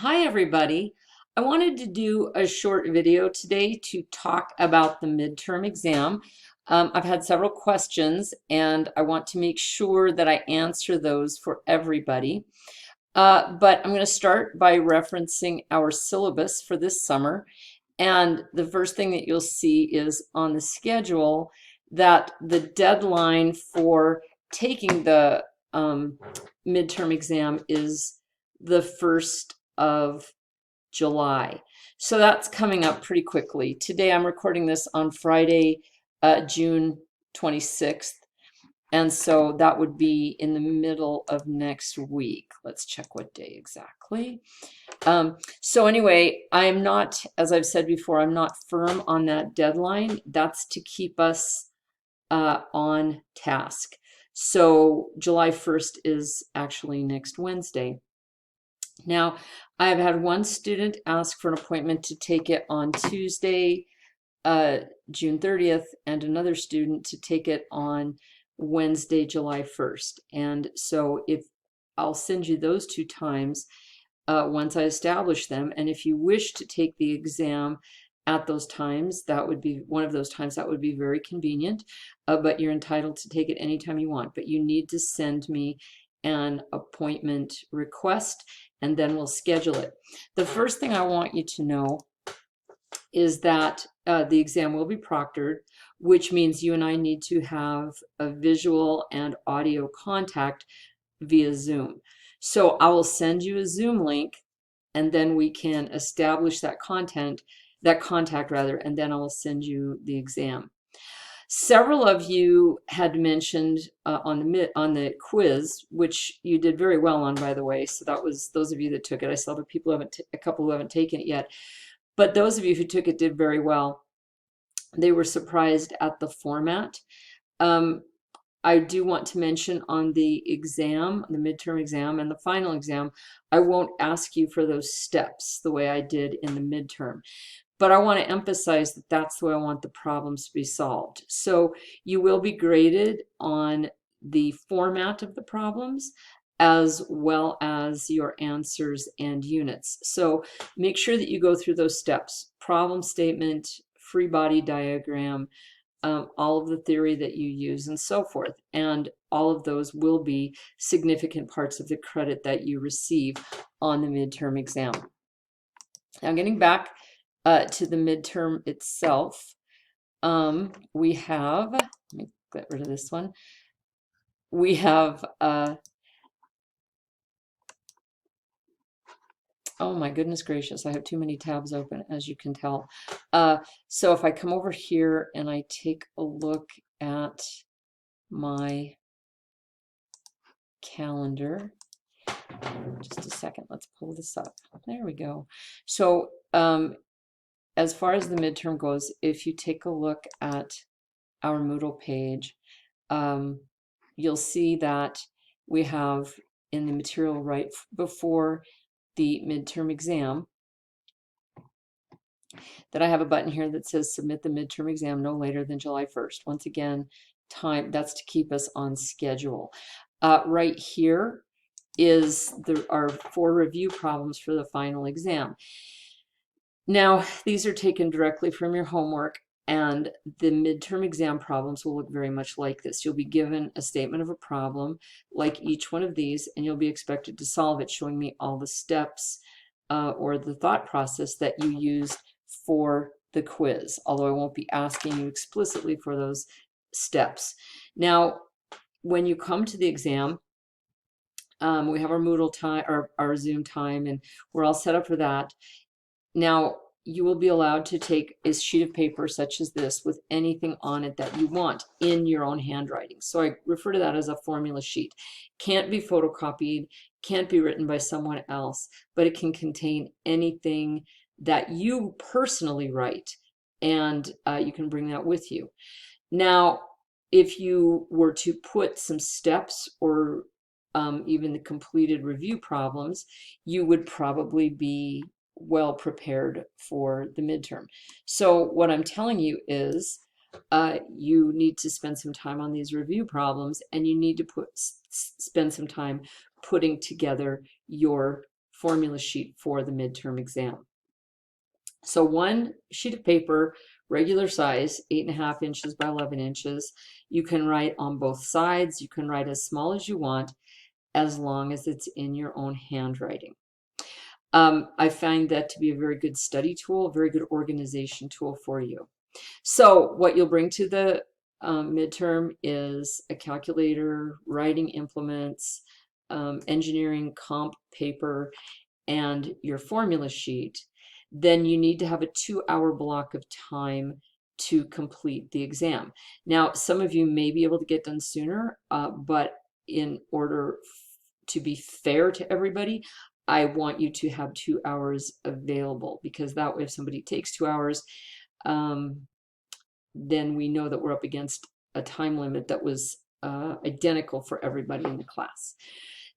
Hi, everybody. I wanted to do a short video today to talk about the midterm exam. I've had several questions and I want to make sure that I answer those for everybody. But I'm going to start by referencing our syllabus for this summer. And the first thing that you'll see is on the schedule that the deadline for taking the midterm exam is the 1st of July. So that's coming up pretty quickly. Today I'm recording this on Friday, June 26th. And so that would be in the middle of next week. Let's check what day exactly. So anyway, I'm not, as I've said before, I'm not firm on that deadline. That's to keep us on task. So July 1st is actually next Wednesday. Now, I've had one student ask for an appointment to take it on Tuesday, June 30th, and another student to take it on Wednesday, July 1st. And so if I'll send you those two times once I establish them. And if you wish to take the exam at those times, that would be one of those times that would be very convenient, but you're entitled to take it anytime you want. But you need to send me an appointment request and then we'll schedule it. The first thing I want you to know is that the exam will be proctored, which means you and I need to have a visual and audio contact via Zoom. So I will send you a Zoom link and then we can establish that contact rather, and then I will send you the exam. Several of you had mentioned on the quiz, which you did very well on, by the way. So that was those of you that took it. I still have a couple who haven't taken it yet, but those of you who took it did very well. They were surprised at the format. I do want to mention on the exam, the midterm exam and the final exam, I won't ask you for those steps the way I did in the midterm. But I want to emphasize that that's the way I want the problems to be solved. So you will be graded on the format of the problems as well as your answers and units. So make sure that you go through those steps: problem statement, free body diagram, all of the theory that you use and so forth. And all of those will be significant parts of the credit that you receive on the midterm exam. Now, getting back to the midterm itself, we have, let me get rid of this one. We have, oh my goodness gracious, I have too many tabs open, as you can tell. So if I come over here and I take a look at my calendar, just a second, let's pull this up. There we go. So as far as the midterm goes, if you take a look at our Moodle page, you'll see that we have in the material right before the midterm exam that I have a button here that says submit the midterm exam no later than July 1st. Once again, time, that's to keep us on schedule. Right here is our 4 review problems for the final exam. Now, these are taken directly from your homework, and the midterm exam problems will look very much like this. You'll be given a statement of a problem like each one of these, and you'll be expected to solve it, showing me all the steps or the thought process that you used for the quiz, although I won't be asking you explicitly for those steps. Now, when you come to the exam, we have our Moodle time, our Zoom time, and we're all set up for that. Now, you will be allowed to take a sheet of paper such as this with anything on it that you want in your own handwriting. So I refer to that as a formula sheet. Can't be photocopied, can't be written by someone else, but it can contain anything that you personally write, and you can bring that with you. Now, if you were to put some steps or even the completed review problems, you would probably be well prepared for the midterm. So what I'm telling you is you need to spend some time on these review problems, and you need to spend some time putting together your formula sheet for the midterm exam. So one sheet of paper, regular size, 8.5 inches by 11 inches. You can write on both sides. You can write as small as you want, as long as it's in your own handwriting. I find that to be a very good study tool, a very good organization tool for you. So what you'll bring to the midterm is a calculator, writing implements, engineering comp paper, and your formula sheet. Then you need to have a 2-hour block of time to complete the exam. Now, some of you may be able to get done sooner, but in order to be fair to everybody, I want you to have 2 hours available, because that way if somebody takes 2 hours, then we know that we're up against a time limit that was identical for everybody in the class.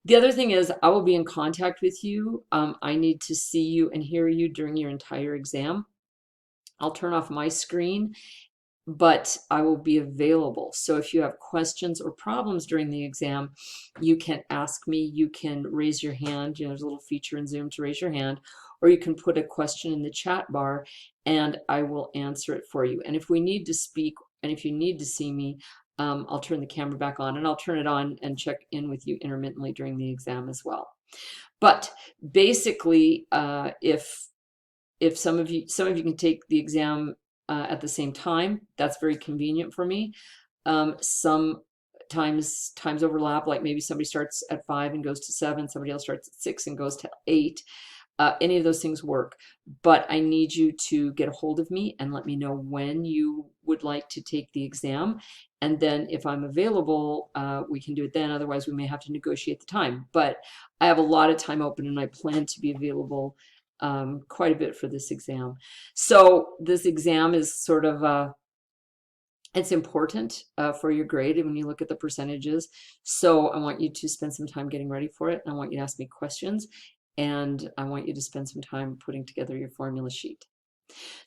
The other thing is, I will be in contact with you. I need to see you and hear you during your entire exam. I'll turn off my screen, but I will be available. So if you have questions or problems during the exam, you can ask me. You can raise your hand. You know, there's a little feature in Zoom to raise your hand, or you can put a question in the chat bar and I will answer it for you. And if we need to speak, and if you need to see me, I'll turn the camera back on, and I'll turn it on and check in with you intermittently during the exam as well. But basically, if some of you can take the exam at the same time, that's very convenient for me. Sometimes times overlap, like maybe somebody starts at 5 and goes to 7, somebody else starts at 6 and goes to 8. Any of those things work, but I need you to get a hold of me and let me know when you would like to take the exam. And then if I'm available, we can do it then. Otherwise, we may have to negotiate the time. But I have a lot of time open, and I plan to be available quite a bit for this exam. So this exam is sort of it's important for your grade when you look at the percentages. So I want you to spend some time getting ready for it. And I want you to ask me questions. And I want you to spend some time putting together your formula sheet.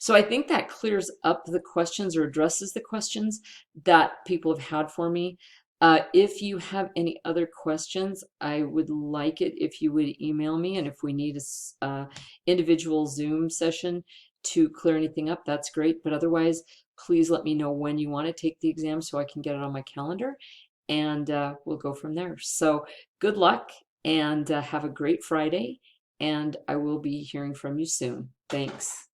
So I think that clears up the questions, or addresses the questions that people have had for me. If you have any other questions, I would like it if you would email me. And if we need a individual Zoom session to clear anything up, that's great. But otherwise, please let me know when you want to take the exam so I can get it on my calendar, and we'll go from there. So good luck, and have a great Friday, and I will be hearing from you soon. Thanks.